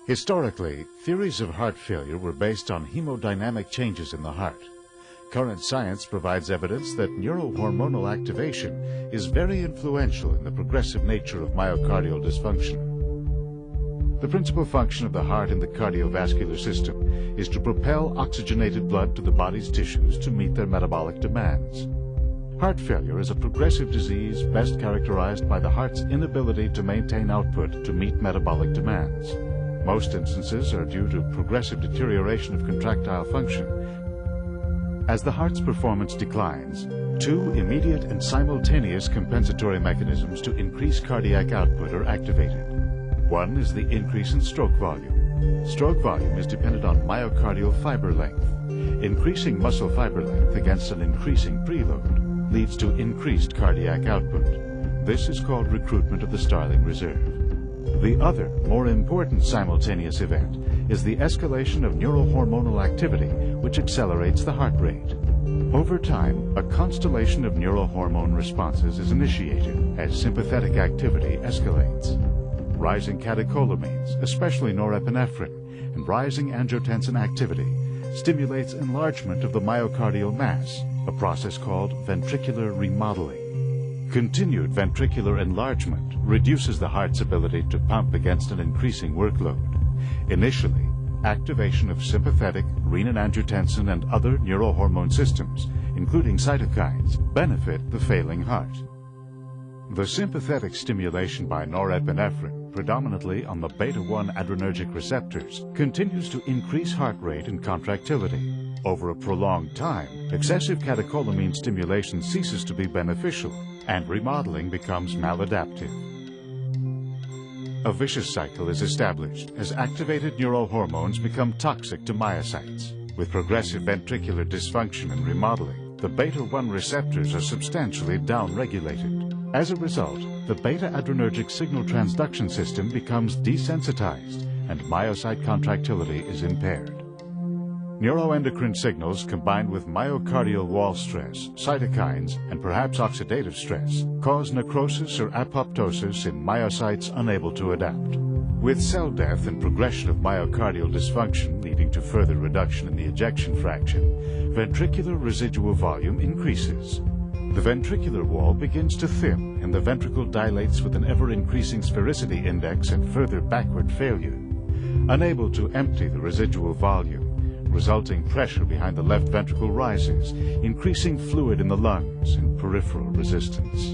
Historically, theories of heart failure were based on hemodynamic changes in the heart. Current science provides evidence that neurohormonal activation is very influential in the progressive nature of myocardial dysfunction. The principal function of the heart in the cardiovascular system is to propel oxygenated blood to the body's tissues to meet their metabolic demands. Heart failure is a progressive disease best characterized by the heart's inability to maintain output to meet metabolic demands. Most instances are due to progressive deterioration of contractile function. As the heart's performance declines, two immediate and simultaneous compensatory mechanisms to increase cardiac output are activated. One is the increase in stroke volume. Stroke volume is dependent on myocardial fiber length. Increasing muscle fiber length against an increasing preload leads to increased cardiac output. This is called recruitment of the Starling reserve. The other, more important simultaneous event is the escalation of neurohormonal activity, which accelerates the heart rate. Over time, a constellation of neurohormone responses is initiated as sympathetic activity escalates. Rising catecholamines, especially norepinephrine, and rising angiotensin activity stimulates enlargement of the myocardial mass, a process called ventricular remodeling. Continued ventricular enlargement reduces the heart's ability to pump against an increasing workload. Initially, activation of sympathetic, renin-angiotensin and other neurohormone systems, including cytokines, benefit the failing heart. The sympathetic stimulation by norepinephrine, predominantly on the beta-1 adrenergic receptors, continues to increase heart rate and contractility. Over a prolonged time, excessive catecholamine stimulation ceases to be beneficial, and remodeling becomes maladaptive. A vicious cycle is established as activated neurohormones become toxic to myocytes. With progressive ventricular dysfunction and remodeling, the beta-1 receptors are substantially downregulated. As a result, the beta-adrenergic signal transduction system becomes desensitized, and myocyte contractility is impaired. Neuroendocrine signals combined with myocardial wall stress, cytokines, and perhaps oxidative stress cause necrosis or apoptosis in myocytes unable to adapt. With cell death and progression of myocardial dysfunction leading to further reduction in the ejection fraction, ventricular residual volume increases. The ventricular wall begins to thin and the ventricle dilates with an ever-increasing sphericity index and further backward failure. Unable to empty the residual volume, resulting pressure behind the left ventricle rises, increasing fluid in the lungs and peripheral resistance.